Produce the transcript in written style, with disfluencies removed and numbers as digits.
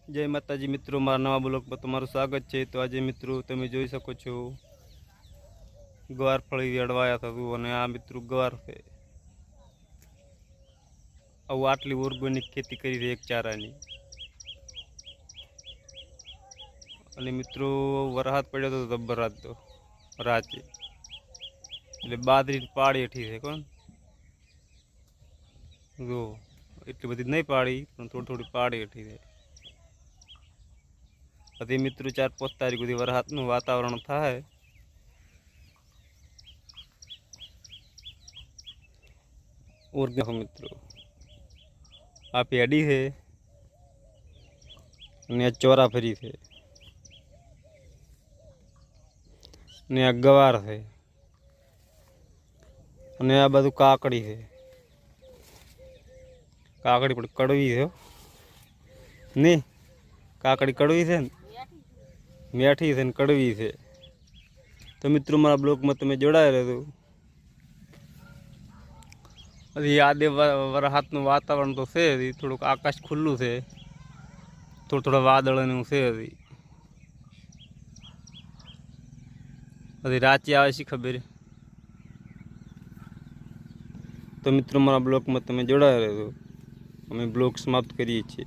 जय माताजी मित्रों, मारा नवा ब्लॉग में तमारू स्वागत है। तो आज मित्रों તમે જોઈ શકો છો गवार फળી વેડવાયા હતું અને આ મિત્રો ગવાર છે। આવું આટલી ઓર્ગેનિક ખેતી કરી છે એક ચારાની। અને મિત્રો વરસાદ પડ્યો તો જબ્બર રાત તો રાતે એટલે બાદરી પાડી એઠી છે કોણ જો એટલી બધી નહીં પાડી પણ થોડી થોડી પાડી એઠી છે। अभी मित्रों 4-5 तारीख सुधी वरसादनु वातावरण थाय। और मित्रों आ पेड़ी है ने चोरा फरी है ने आ गवार है ने आ बधु काकड़ी है। काकड़ी पण कड़वी है नहीं, काकड़ी कड़वी है मीठी है कड़वी है। तो मित्रों मारा ब्लॉग में तमे जोड़ाया रहो। अभी आदे वरसादनु वातावरण तो है, थोड़ुंक आकाश खुल्लू है, थोड़ा थोड़ा वादळ ने है। अभी रात आवे सी खबर। तो मित्रों मारा ब्लॉग में तमे जोड़ाया रहो। अमे ब्लॉग समाप्त करीए छीए।